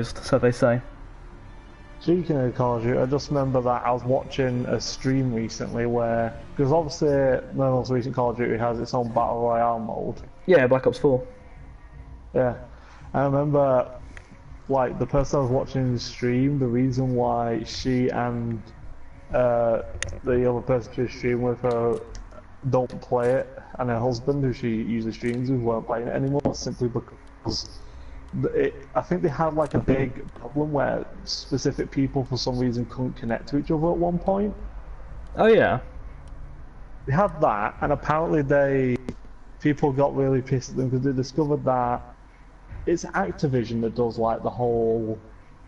so they say. Speaking of Call of Duty, I just remember that I was watching a stream recently where, because obviously the most recent Call of Duty has its own Battle Royale mode. Yeah, Black Ops 4. Yeah. I remember, like, the person I was watching the stream, the reason why she and the other person she was streaming with her don't play it, and her husband, who she usually streams with, weren't playing it anymore, simply because I think they had like a big problem where specific people for some reason couldn't connect to each other at one point. Oh yeah. They had that, and apparently people got really pissed at them because they discovered that it's Activision that does like the whole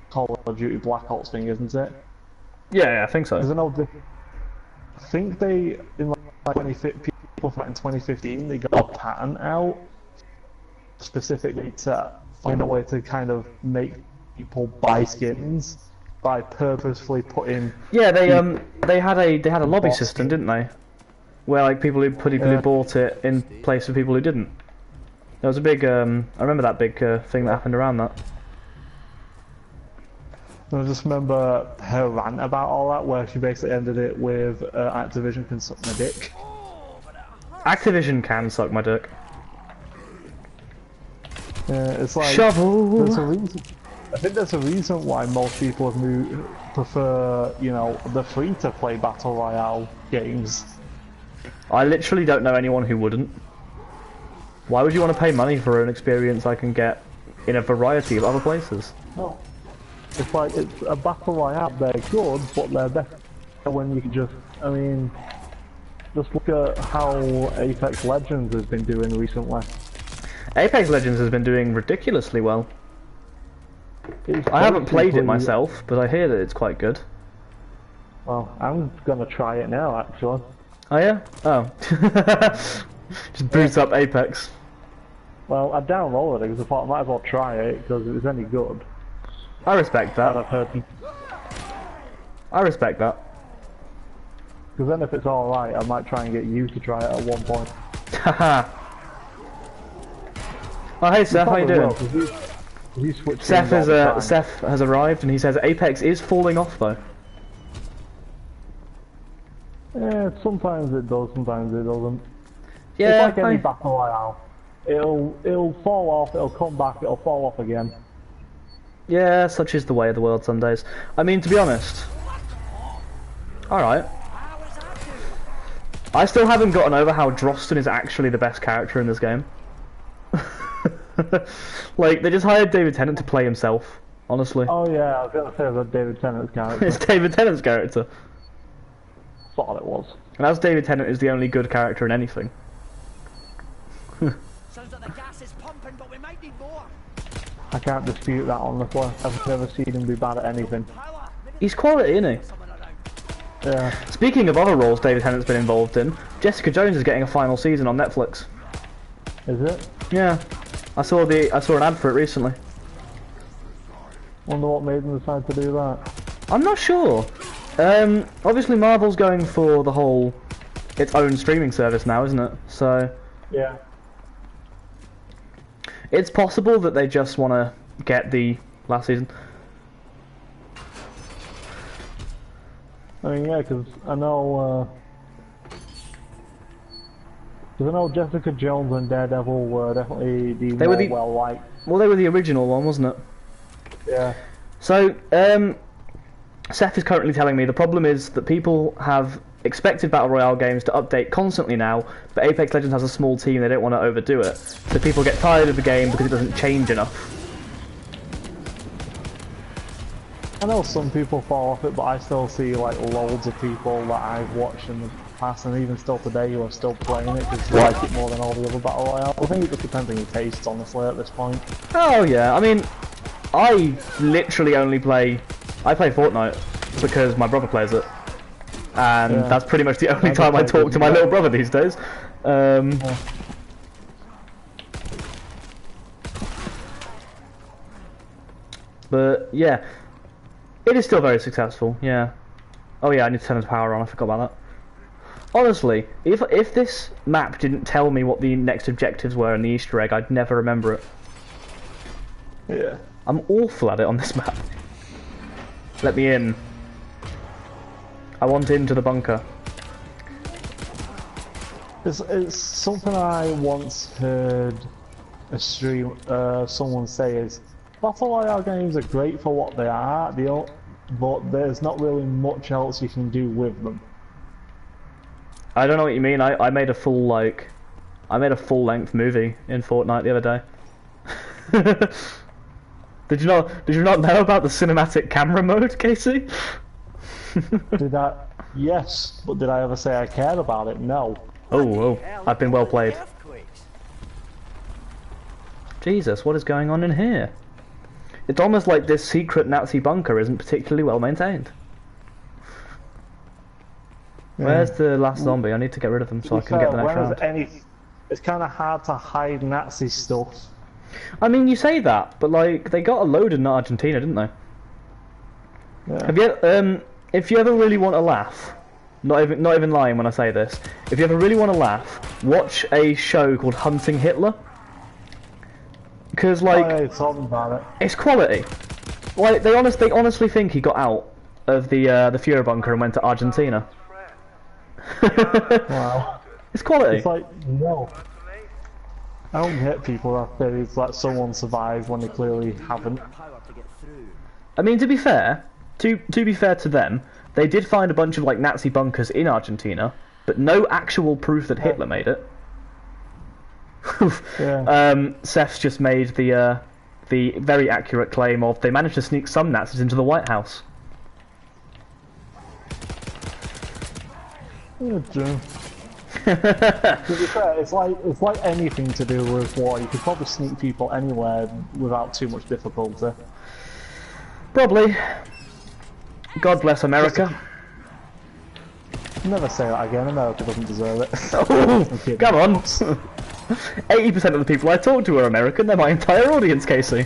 Call of Duty Black Ops thing, isn't it? Yeah, I think so. I think they in like 2015 they got a patent out specifically to find a way to kind of make people buy skins by purposefully putting. Yeah, they had a lobby system, didn't they? Where like people who bought it in place of people who didn't. There was a big I remember that big thing that happened around that. I just remember her rant about all that, where she basically ended it with Activision can suck my dick. Activision can suck my dick. Yeah, it's like shovel. There's a reason. I think there's a reason why most people prefer, you know, the free-to-play battle royale games. I literally don't know anyone who wouldn't. Why would you want to pay money for an experience I can get in a variety of other places? No, it's like it's a battle royale. They're good, but they're better when you can just. I mean, just look at how Apex Legends has been doing recently. Apex Legends has been doing ridiculously well. I haven't played it myself, but I hear that it's quite good. Well, I'm gonna try it now, actually. Oh yeah? Oh. Just boots up Apex. Well, I downloaded it because I thought I might as well try it because it was any good. I respect that. And I've heard. I respect that. Because then if it's alright, I might try and get you to try it at one point. Haha. Oh hey Seth, how you doing? Seth has arrived and he says Apex is falling off though. Yeah, sometimes it does, sometimes it doesn't. Yeah, it's like any battle royale. It'll fall off, it'll come back, it'll fall off again. Yeah, such is the way of the world some days. I mean, to be honest. Alright. I still haven't gotten over how Drosten is actually the best character in this game. Like, they just hired David Tennant to play himself, honestly. Oh yeah, I was gonna say that David Tennant's character. It's David Tennant's character. Thought it was. And as David Tennant is the only good character in anything. Sounds like the gas is pumping, but we might need more. I can't dispute that honestly. I've never seen him be bad at anything. He's quality, isn't he? Yeah. Speaking of other roles David Tennant's been involved in, Jessica Jones is getting a final season on Netflix. Is it? Yeah. I saw an ad for it recently. Wonder what made them decide to do that. I'm not sure. Obviously Marvel's going for the whole its own streaming service now, isn't it? So yeah. It's possible that they just want to get the last season. I mean, yeah, because I know Jessica Jones and Daredevil were definitely the well liked. Well, they were the original one, wasn't it? Yeah. So, Seth is currently telling me the problem is that people have expected Battle Royale games to update constantly now, but Apex Legends has a small team, they don't want to overdo it. So people get tired of the game because it doesn't change enough. I know some people fall off it, but I still see like loads of people that I've watched in the past and even still today who are still playing it because they like it more than all the other Battle Royale. I think it just depends on your tastes, honestly, at this point. Oh yeah, I mean, I literally only play Fortnite because my brother plays it. And that's pretty much the only time I talk to my little brother these days. But yeah, it is still very successful. Yeah. Oh yeah, I need to turn the power on. I forgot about that. Honestly, if this map didn't tell me what the next objectives were in the Easter egg, I'd never remember it. Yeah. I'm awful at it on this map. Let me in. I want into the bunker. It's something I once heard a stream someone say is Battle Royale games are great for what they are, but there's not really much else you can do with them. I don't know what you mean. I made a full full-length movie in Fortnite the other day. Did you not know about the cinematic camera mode, Casey? Did I? Yes, but did I ever say I cared about it? No. Oh, I've been well played. Jesus, what is going on in here? It's almost like this secret Nazi bunker isn't particularly well maintained. Yeah. Where's the last zombie? I need to get rid of them so I can get the next round. It's kind of hard to hide Nazi stuff. I mean, you say that, but like they got a load in Argentina, didn't they? Yeah. Have you? If you ever really want to laugh, not even lying when I say this, if you ever really want to laugh, watch a show called Hunting Hitler. Because like, yeah, tell me about it. It's quality. Like they honestly think he got out of the Führer bunker and went to Argentina. Wow. It's quality. It's like, no. I don't get people that say it's like someone survived when they clearly haven't. I mean, to be fair to them, they did find a bunch of like Nazi bunkers in Argentina, but no actual proof that Hitler made it. Yeah. Seth's just made the very accurate claim of they managed to sneak some Nazis into the White House. Yeah, true. To be fair, it's like anything to do with war. You could probably sneak people anywhere without too much difficulty. Probably. God bless America. Never say that again. America doesn't deserve it. Oh, come on. 80% of the people I talk to are American. They're my entire audience, Casey.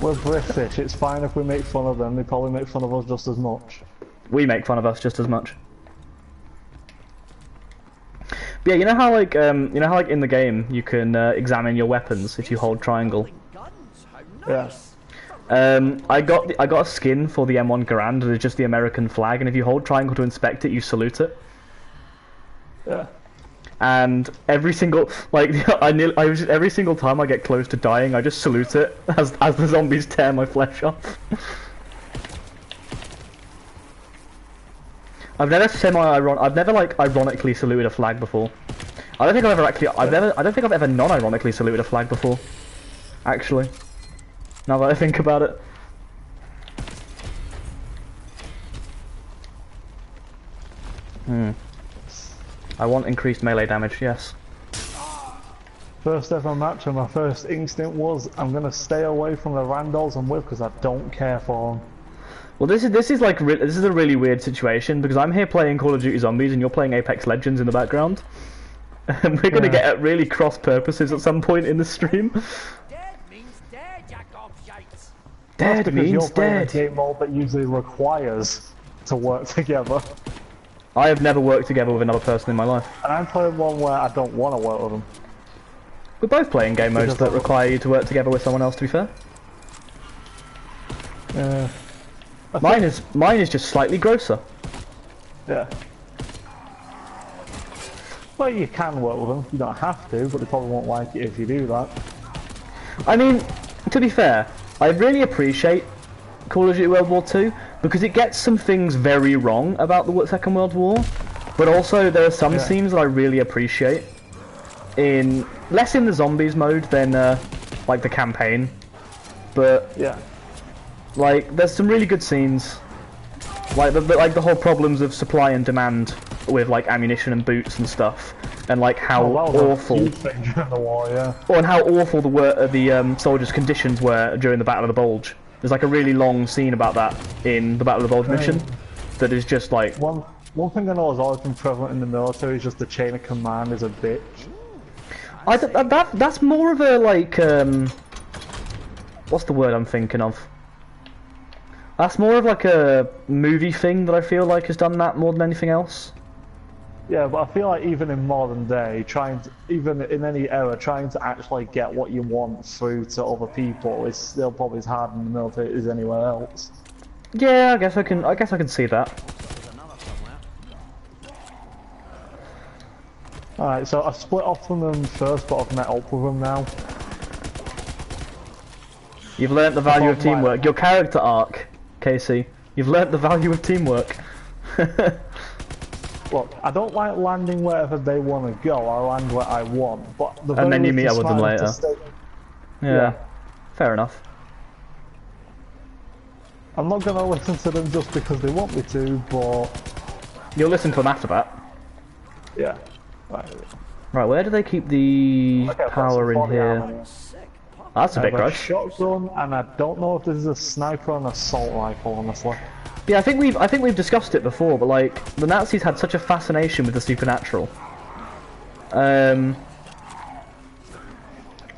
We're British. It's fine if we make fun of them. They probably make fun of us just as much. We make fun of us just as much. But yeah, you know how like in the game you can examine your weapons if you hold triangle. Yeah. I got a skin for the M1 Garand that is just the American flag, and if you hold triangle to inspect it, you salute it. Yeah. And every single every single time I get close to dying, I just salute it as the zombies tear my flesh off. I've never ironically saluted a flag before. I don't think I've ever non-ironically saluted a flag before. Actually, now that I think about it. I want increased melee damage, yes. First ever match, and my first instinct was I'm gonna stay away from the randos I'm with because I don't care for them. Well, this is a really weird situation because I'm here playing Call of Duty Zombies and you're playing Apex Legends in the background, and we're gonna get at really cross purposes at some point in the stream. Dead means dead, you gobshites. Dead means you're playing dead. a game mode that usually requires to work together. I have never worked together with another person in my life. And I'm playing one where I don't want to work with them. We're both playing game modes that require you to work together with someone else, to be fair. Yeah. Mine is just slightly grosser. Yeah. Well, you can work with them. You don't have to, but they probably won't like it if you do that. I mean, to be fair, I really appreciate Call of Duty World War 2 because it gets some things very wrong about the Second World War, but also there are some scenes that I really appreciate. Less in the zombies mode than like the campaign, but yeah. Like, there's some really good scenes, like the whole problems of supply and demand with like ammunition and boots and stuff, and like how awful, the war, yeah. and how awful the soldiers' conditions were during the Battle of the Bulge. There's like a really long scene about that in the Battle of the Bulge mission, that is just like one thing I know has always been prevalent in the military is just the chain of command is a bitch. That's more of a like what's the word I'm thinking of? That's more of like a movie thing that I feel like has done that more than anything else. Yeah, but I feel like even in modern day, even in any era, trying to actually get what you want through to other people is still probably as hard in the military as anywhere else. Yeah, I guess I can. I guess I can see that. Alright, so I split off from them first, but I've met up with them now. You've learnt the value of teamwork. Your character arc, Casey. You've learnt the value of teamwork. Look, I don't like landing wherever they want to go. I land where I want, but the And then you meet up with them later. Yeah. Fair enough. I'm not gonna listen to them just because they want me to, but You'll listen to them after that. yeah. Right. Right, where do they keep the Okay, I've got power some in body here? armor. That's a I bit have a gross. shotgun, and I don't know if this is a sniper or an assault rifle, honestly. Yeah, I think we've discussed it before, but like the Nazis had such a fascination with the supernatural.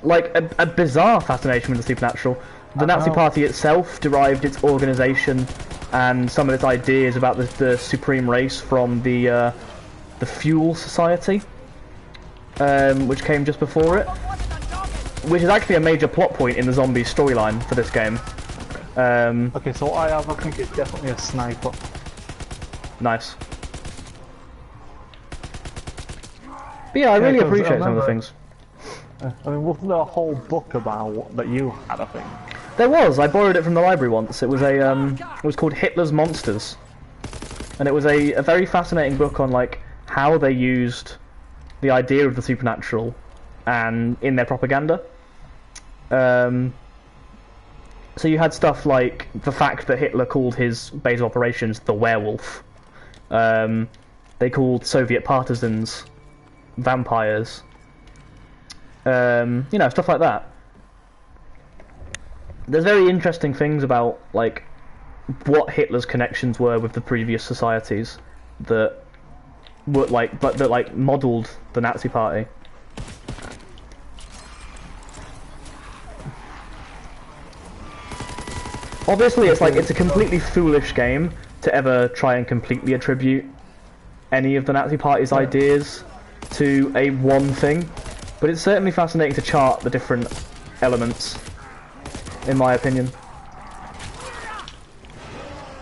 Like a bizarre fascination with the supernatural. The Nazi Party itself derived its organisation and some of its ideas about the supreme race from the Fuel Society, which came just before it, which is actually a major plot point in the zombie storyline for this game. Okay, so I think it's definitely a sniper. Nice. But yeah, I really appreciate some of the things. I mean, wasn't there a whole book about that you had, I think? There was. I borrowed it from the library once. It was it was called Hitler's Monsters, and it was a very fascinating book on like how they used the idea of the supernatural and in their propaganda. So you had stuff like the fact that Hitler called his base of operations the werewolf. They called Soviet partisans vampires. You know, stuff like that. There's very interesting things about like what Hitler's connections were with the previous societies that were like, but that like modelled the Nazi Party. Obviously, it's a completely foolish game to ever try and completely attribute any of the Nazi Party's ideas to a one thing, but it's certainly fascinating to chart the different elements, in my opinion.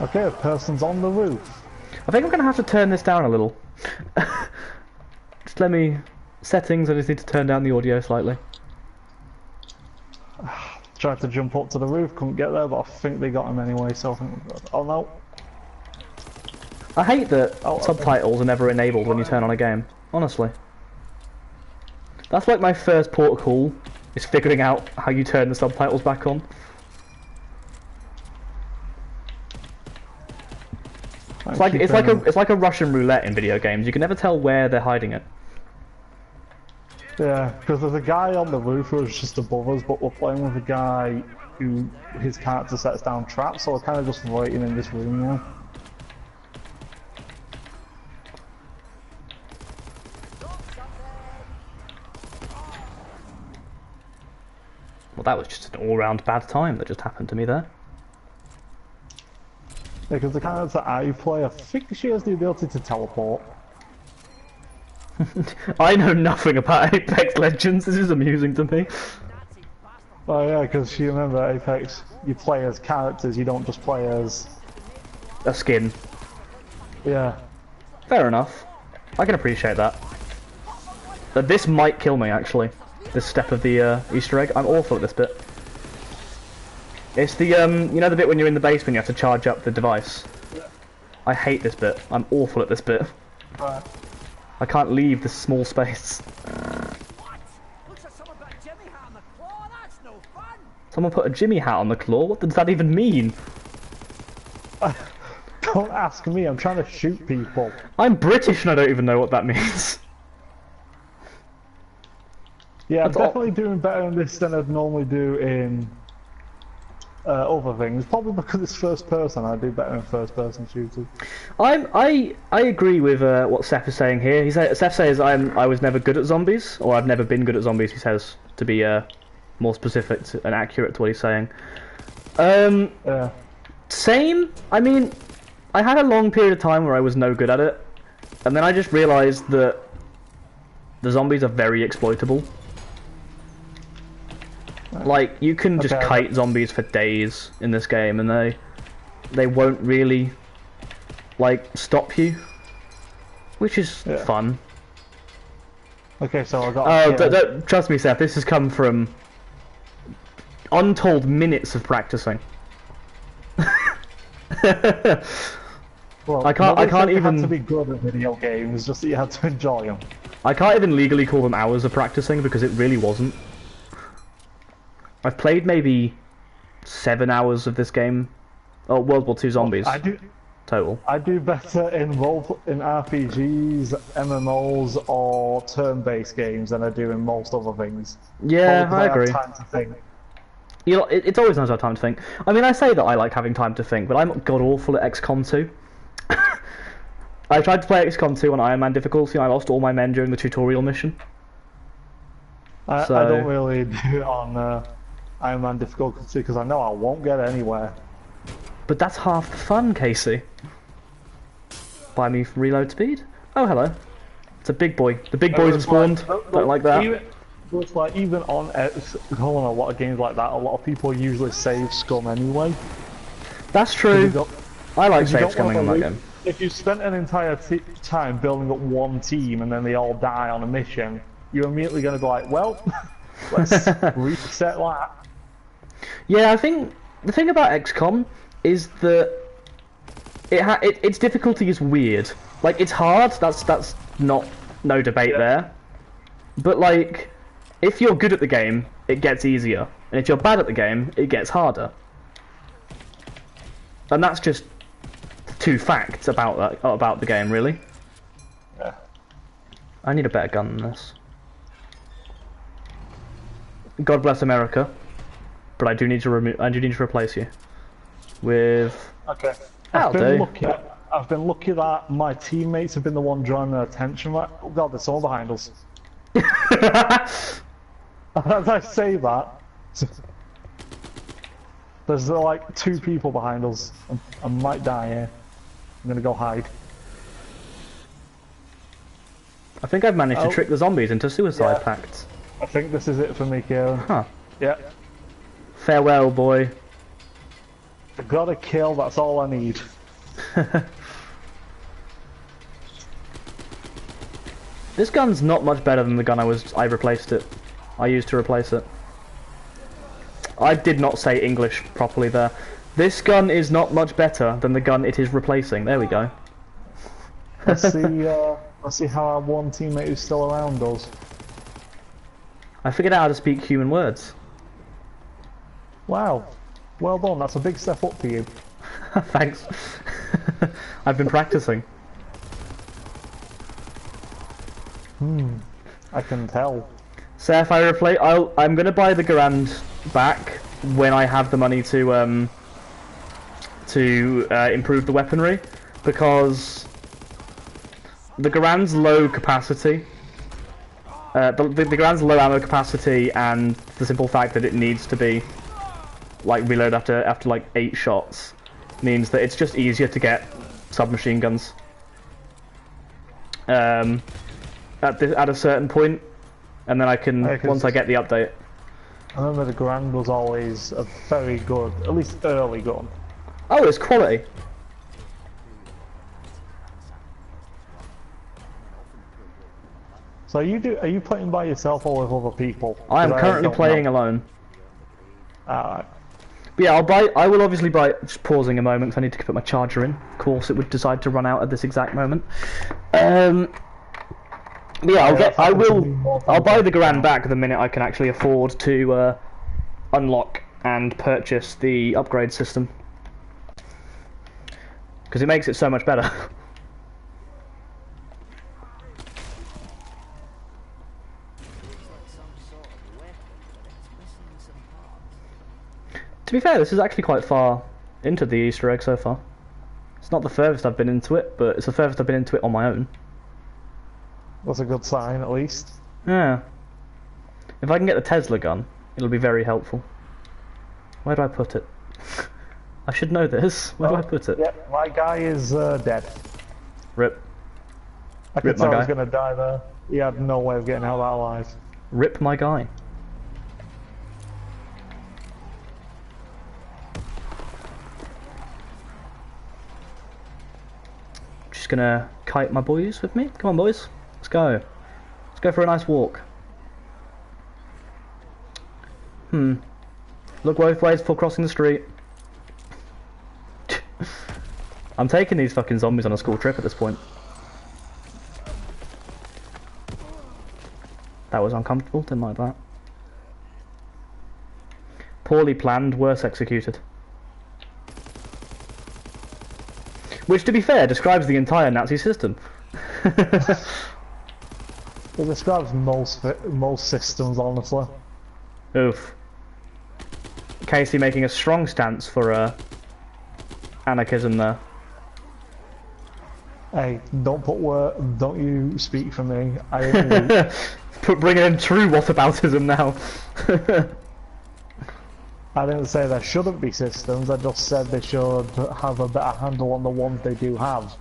Okay, a person's on the roof. I think I'm going to have to turn this down a little. Just let me... Settings, I just need to turn down the audio slightly. Tried to jump up to the roof, couldn't get there, but I think they got him anyway, so I think we're good. Oh no. I hate that subtitles are never enabled when you turn on a game, honestly. That's like my first port of call, is figuring out how you turn the subtitles back on. It's like a Russian roulette in video games. You can never tell where they're hiding it. Yeah, because there's a guy on the roof who's just above us, but we're playing with a guy who his character sets down traps, so we're kind of just waiting in this room now. Well, that was just an all-round bad time that just happened to me there. Yeah, because the character I play, I think she has the ability to teleport. I know nothing about Apex Legends, this is amusing to me. Oh yeah, because you remember Apex, you play as characters, you don't just play as... A skin. Yeah. Fair enough. I can appreciate that. But this might kill me, actually. This step of the Easter egg. I'm awful at this bit. It's the, you know the bit when you're in the basement you have to charge up the device? Yeah. I hate this bit. I'm awful at this bit. Right. I can't leave this small space. What? Looks like someone got a Jimmy hat on the claw. That's no fun. Someone put a Jimmy hat on the claw? What does that even mean? Don't ask me, I'm trying to shoot people. I'm British and I don't even know what that means. Yeah, I'm That's all. definitely doing better in this than I'd normally do in other things. Probably because it's first person, I do better in first person shooters. I agree with what Seth is saying here. Seth says I was never good at zombies, or I've never been good at zombies. He says to be more specific and accurate to what he's saying. Same. I mean, I had a long period of time where I was no good at it. And then I just realised that the zombies are very exploitable. Like, you can just kite zombies for days in this game, and they won't really, like, stop you. Which is fun. Okay, so I got... don't, trust me, Seth, this has come from untold minutes of practicing. Well, I can't even... You had to be good at video games, just that you had to enjoy them. I can't even legally call them hours of practicing, because it really wasn't. I've played maybe 7 hours of this game. Oh, World War II Zombies. Total. I do better in RPGs, MMOs, or turn-based games than I do in most other things. Yeah, I agree. Have time to think. You know, it's always nice to have time to think. I mean, I say that I like having time to think, but I'm god-awful at XCOM 2. I tried to play XCOM 2 on Iron Man difficulty, and I lost all my men during the tutorial mission. I don't really do it on Iron Man difficulty, because I know I won't get anywhere. But that's half the fun, Casey. Buy me reload speed? Oh, hello. It's a big boy. The big boys have spawned. Don't like that. It's like, even on a lot of games like that, a lot of people usually save scum anyway. That's true. I like save scumming on that game. If you spent an entire time building up one team and then they all die on a mission, you're immediately going to be like, well, let's reset that. Yeah, I think the thing about XCOM is that its difficulty is weird. Like, it's hard. That's no debate there. But like, if you're good at the game, it gets easier, and if you're bad at the game, it gets harder. And that's just two facts about the game, really. Yeah. I need a better gun than this. God bless America, but I do need to replace you with. Okay. I've been lucky that my teammates have been the one drawing their attention. Right? Oh God, there's someone behind us. As I say that, there's like 2 people behind us. I might die here. I'm gonna go hide. I think I've managed to trick the zombies into suicide pacts. I think this is it for me, Kieran. Huh. Yeah. Farewell, boy. I got a kill, that's all I need. This gun's not much better than the gun I used to replace it. I did not say English properly there. This gun is not much better than the gun it is replacing. There we go. Let's see how our one teammate who's still around does. I figured out how to speak human words. Wow. Well done, that's a big step up for you. Thanks. I've been practicing. I can tell. So if I'm gonna buy the Garand back when I have the money to improve the weaponry, because the Garand's low capacity, the Garand's low ammo capacity, and the simple fact that it needs to be like reload after like 8 shots means that it's just easier to get submachine guns at a certain point, and then I can once I get the update. I remember the Garand was always a very good, at least early gun. Oh, it's quality. So are you playing by yourself or with other people? I am currently playing alone. Alright. But yeah, I will obviously buy, just pausing a moment because I need to put my charger in. Of course it would decide to run out at this exact moment. Yeah, I'll buy the Garand back the minute I can actually afford to unlock and purchase the upgrade system. Because it makes it so much better. To be fair, this is actually quite far into the Easter egg so far. It's not the furthest I've been into it, but it's the furthest I've been into it on my own. That's a good sign, at least. Yeah. If I can get the Tesla gun, it'll be very helpful. Where do I put it? I should know this. Where do I put it? Yeah, my guy is dead. Rip. I could Rip my tell he was guy. gonna die there. He had no way of getting out of that alive. Rip my guy. Just gonna kite my boys with me. Come on, boys. Let's go. Let's go for a nice walk. Look both ways before crossing the street. I'm taking these fucking zombies on a school trip at this point. That was uncomfortable, didn't like that. Poorly planned, worse executed. Which, to be fair, describes the entire Nazi system. It describes most systems, honestly. Oof. Casey making a strong stance for anarchism there. Hey, don't you speak for me. I only... Bringing in true whataboutism now. I didn't say there shouldn't be systems, I just said they should have a better handle on the ones they do have.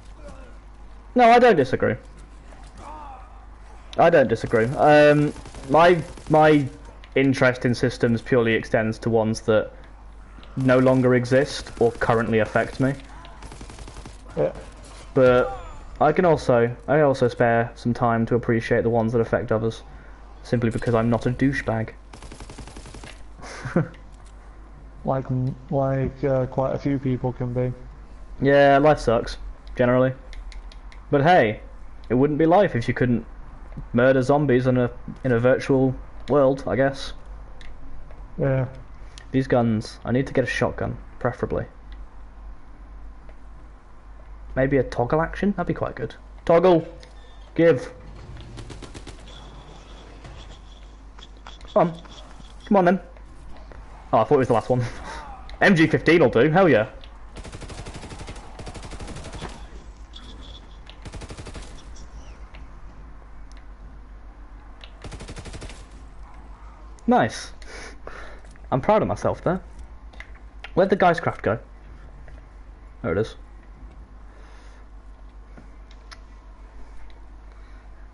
No, I don't disagree. I don't disagree. My interest in systems purely extends to ones that no longer exist or currently affect me. Yeah. But I also spare some time to appreciate the ones that affect others, simply because I'm not a douchebag. Like quite a few people can be. Yeah, life sucks, generally. But hey, it wouldn't be life if you couldn't murder zombies in a virtual world, I guess. Yeah. These guns, I need to get a shotgun, preferably. Maybe a toggle action? That'd be quite good. Toggle! Give! Come on. Come on then. Oh, I thought it was the last one. MG15 will do, hell yeah. Nice. I'm proud of myself there. Where'd the Geistcraft go? There it is.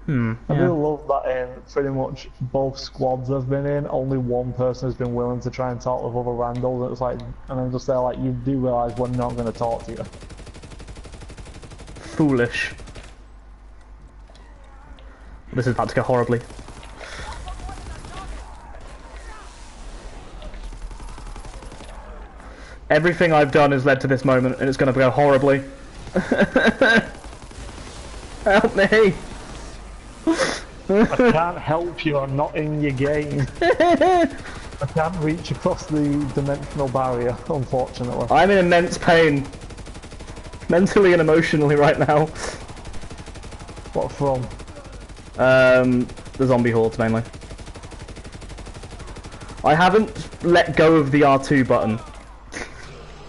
I do love that in pretty much both squads I've been in, only one person has been willing to try and talk with other randos, and it's like, and I'm just there like, you do realise we're not going to talk to you. Foolish. This is about to go horribly. Everything I've done has led to this moment, and it's going to go horribly. Help me! I can't help you, I'm not in your game. I can't reach across the dimensional barrier, unfortunately. I'm in immense pain. Mentally and emotionally right now. What from? The zombie hordes mainly. I haven't let go of the R2 button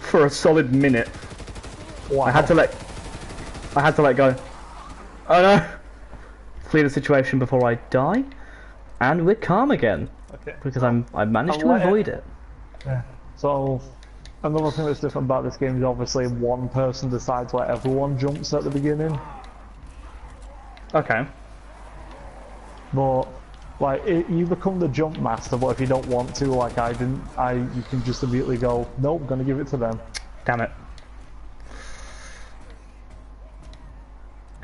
for a solid minute. Wow. I had to let go. Oh no! Flee the situation before I die, and we're calm again. Okay. Because I managed to avoid it. Yeah. So, another thing that's different about this game is obviously one person decides where everyone jumps at the beginning. Okay. But, like, you become the jump master, but if you don't want to, like I didn't, you can just immediately go, nope, gonna give it to them. Damn it.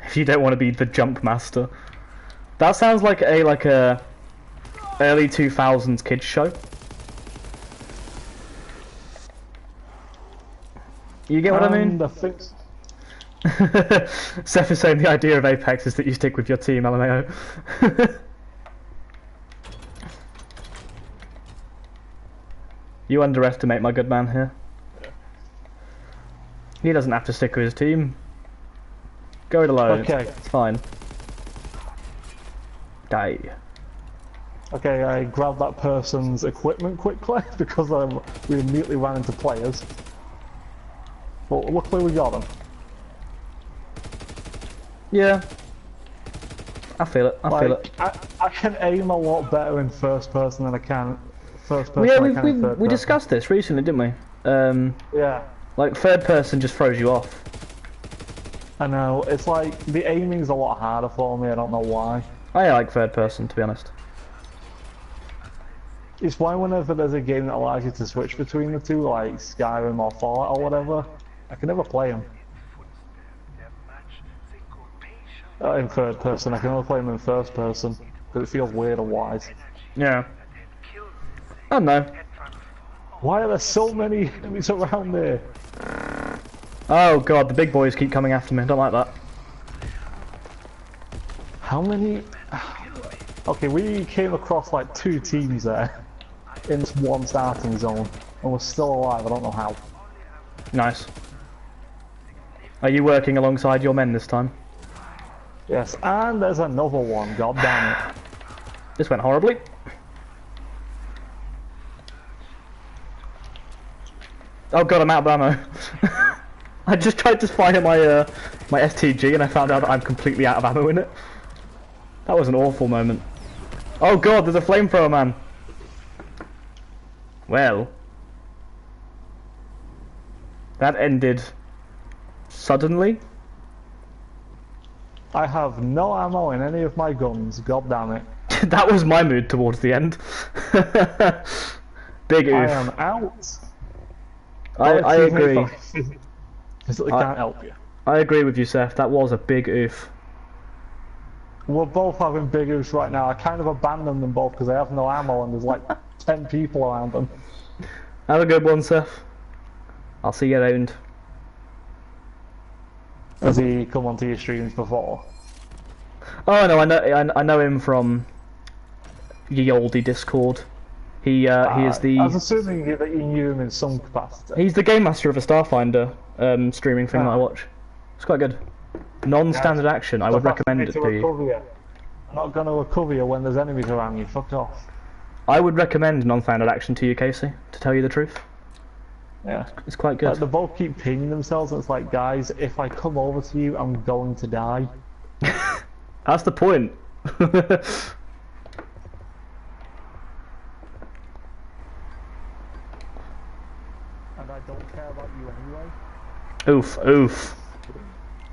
If you don't want to be the jump master. That sounds like a early 2000s kids show. You get what I mean? Seth is saying the idea of Apex is that you stick with your team, LMAO. You underestimate my good man here. He doesn't have to stick with his team. Go it alone. Okay. It's fine. Die. Okay, I grabbed that person's equipment quickly because we immediately ran into players. But luckily we got them. Yeah. I feel it. I feel it. I can aim a lot better in first person than I can first person. Yeah, than I can in third we person. discussed this recently, didn't we? Yeah. Like third person just throws you off. I know, it's like, the aiming's a lot harder for me, I don't know why. I like third person, to be honest. It's why whenever there's a game that allows you to switch between the two, like Skyrim or Fallout or whatever, I can never play them. In third person, I can only play them in first person, because it feels weird otherwise. Yeah. I don't know. Why are there so many enemies around there? Oh god, the big boys keep coming after me. I don't like that. How many... Okay, we came across like 2 teams there in this one starting zone, and we're still alive, I don't know how. Nice. Are you working alongside your men this time? Yes, and there's another one, god damn it. This went horribly. Oh god, I'm out of ammo. I just tried to fire my my STG and I found out that I'm completely out of ammo in it. That was an awful moment. Oh god, there's a flamethrower man. Well, that ended suddenly. I have no ammo in any of my guns, god damn it. That was my mood towards the end. Big oof. I am out. I agree. Physically can't help you. I agree with you, Seth. That was a big oof. We're both having big oofs right now. I kind of abandoned them both because I have no ammo and there's like 10 people around them. Have a good one, Seth. I'll see you around. Has he come onto your streams before? Oh no, I know him from ye olde Discord. He is the. I was assuming that you knew him in some capacity. He's the game master of a Starfinder streaming thing that I watch. It's quite good. Non-standard action. I would recommend it to you. I'm not going to recover you when there's enemies around you. Fuck off. I would recommend non-standard action to you, Casey. To tell you the truth. Yeah. It's quite good. Like, they both keep pinging themselves, and it's like, guys, if I come over to you, I'm going to die. That's the point. And I don't care about you anyway. Oof, oof.